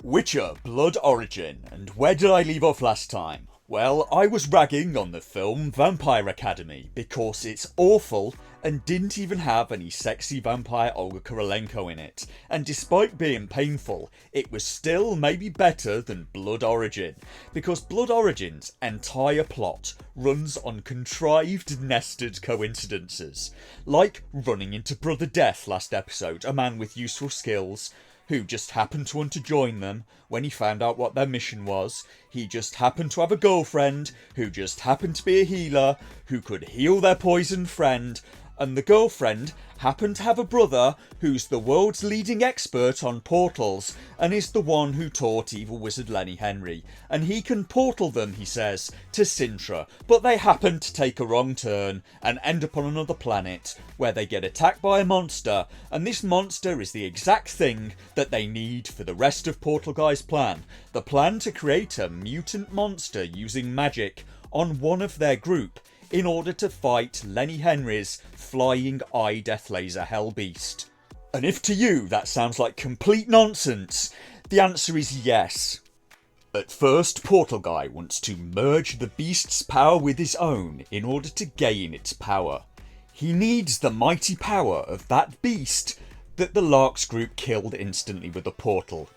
Witcher Blood Origin, and where did I leave off last time? Well, I was ragging on the film Vampire Academy because it's awful and didn't even have any sexy vampire Olga Kurylenko in it, and despite being painful, it was still maybe better than Blood Origin, because Blood Origin's entire plot runs on contrived nested coincidences, like running into Brother Death last episode, a man with useful skills, who just happened to want to join them when he found out what their mission was. He just happened to have a girlfriend, who just happened to be a healer, who could heal their poisoned friend, and the girlfriend happened to have a brother who's the world's leading expert on portals, and is the one who taught evil wizard Lenny Henry, and he can portal them, he says, to Sintra, but they happen to take a wrong turn and end up on another planet where they get attacked by a monster, and this monster is the exact thing that they need for the rest of Portal Guy's plan, the plan to create a mutant monster using magic on one of their group in order to fight Lenny Henry's flying eye death laser hellbeast. And if to you that sounds like complete nonsense, the answer is yes. At first, Portal Guy wants to merge the beast's power with his own in order to gain its power. He needs the mighty power of that beast that the Larks group killed instantly with a portal.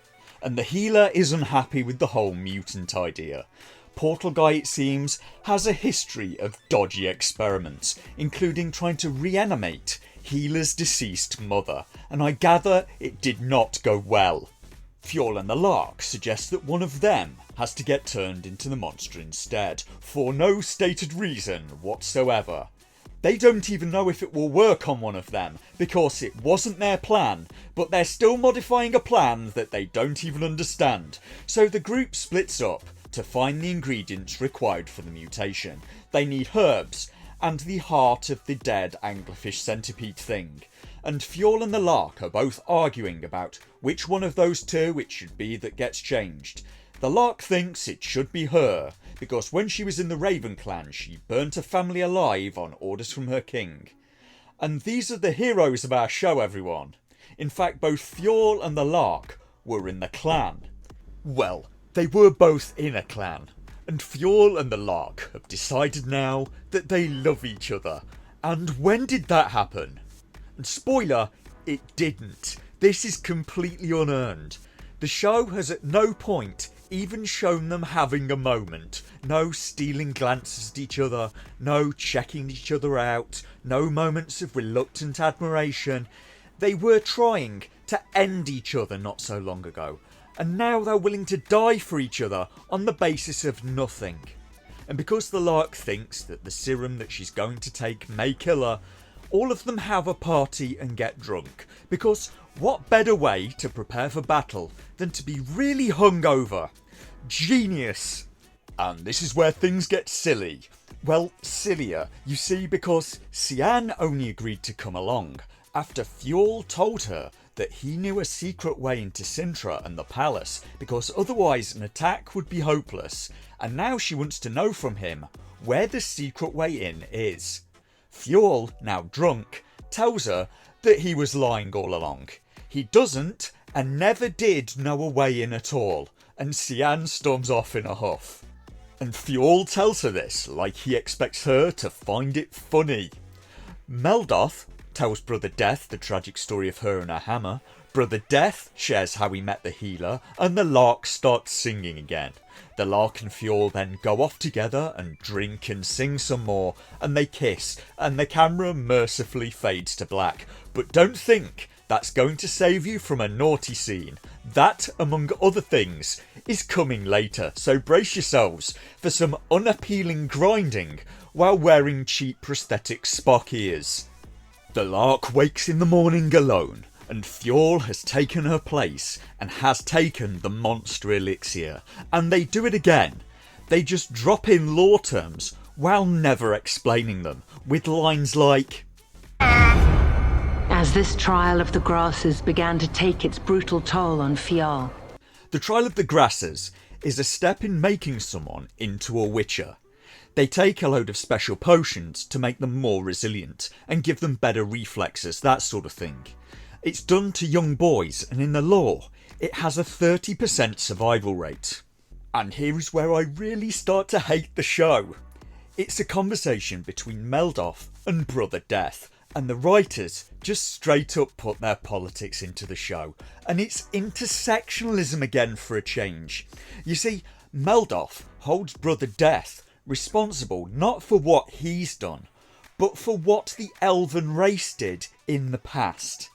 And the healer is unhappy with the whole mutant idea. Portal Guy, it seems, has a history of dodgy experiments, including trying to reanimate Healer's deceased mother, and I gather it did not go well. Fjord and the Lark suggest that one of them has to get turned into the monster instead, for no stated reason whatsoever. They don't even know if it will work on one of them, because it wasn't their plan, but they're still modifying a plan that they don't even understand, so the group splits up to find the ingredients required for the mutation. They need herbs, and the heart of the dead anglerfish centipede thing. And Fjord and the Lark are both arguing about which one of those two it should be that gets changed. The Lark thinks it should be her, because when she was in the Raven clan she burnt a family alive on orders from her king. And these are the heroes of our show, everyone. In fact, both Fjord and the Lark were in the clan. Well, they were both in a clan, and Fjord and the Lark have decided now that they love each other. And when did that happen? And spoiler, it didn't. This is completely unearned. The show has at no point even shown them having a moment. No stealing glances at each other, no checking each other out, no moments of reluctant admiration. They were trying to end each other not so long ago, and now they're willing to die for each other on the basis of nothing. And because the Lark thinks that the serum that she's going to take may kill her, all of them have a party and get drunk, because what better way to prepare for battle than to be really hungover? Genius! And this is where things get silly. Well, sillier, you see, because Sian only agreed to come along after Fjord told her that he knew a secret way into Sintra and the palace, because otherwise an attack would be hopeless, and now she wants to know from him where the secret way in is. Fjord, now drunk, tells her that he was lying all along. He doesn't and never did know a way in at all, and Sian storms off in a huff. And Fjord tells her this like he expects her to find it funny. Meldoth tells Brother Death the tragic story of her and her hammer. Brother Death shares how he met the healer, and the Lark starts singing again. The Lark and Fjord then go off together and drink and sing some more, and they kiss, and the camera mercifully fades to black. But don't think that's going to save you from a naughty scene. That, among other things, is coming later, so brace yourselves for some unappealing grinding while wearing cheap prosthetic Spock ears. The Lark wakes in the morning alone, and Fjord has taken her place and has taken the monster elixir, and they do it again. They just drop in lore terms while never explaining them, with lines like, as this trial of the grasses began to take its brutal toll on Fjord. The trial of the grasses is a step in making someone into a witcher. They take a load of special potions to make them more resilient and give them better reflexes, that sort of thing. It's done to young boys, and in the lore, it has a 30% survival rate. And here is where I really start to hate the show. It's a conversation between Meldoff and Brother Death, and the writers just straight up put their politics into the show. And it's intersectionalism again for a change. You see, Meldoff holds Brother Death responsible not for what he's done, but for what the elven race did in the past.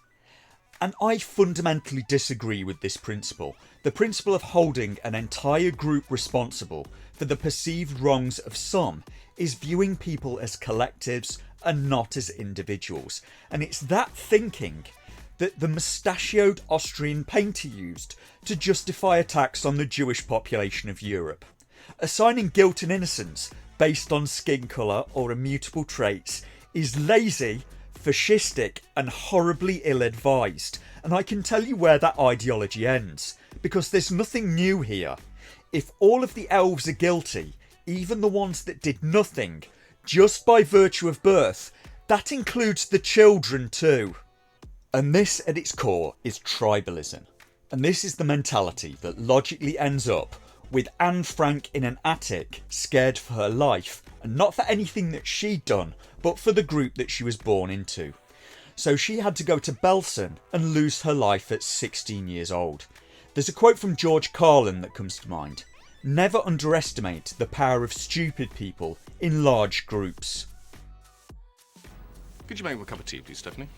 And I fundamentally disagree with this principle. The principle of holding an entire group responsible for the perceived wrongs of some is viewing people as collectives and not as individuals. And it's that thinking that the mustachioed Austrian painter used to justify attacks on the Jewish population of Europe. Assigning guilt and innocence based on skin colour or immutable traits is lazy, fascistic and horribly ill-advised, and I can tell you where that ideology ends, because there's nothing new here. If all of the elves are guilty, even the ones that did nothing, just by virtue of birth, that includes the children too. And this at its core is tribalism, and this is the mentality that logically ends up with Anne Frank in an attic, scared for her life, and not for anything that she'd done, but for the group that she was born into. So she had to go to Belsen and lose her life at 16 years old. There's a quote from George Carlin that comes to mind. Never underestimate the power of stupid people in large groups. Could you make me a cup of tea, please, Stephanie?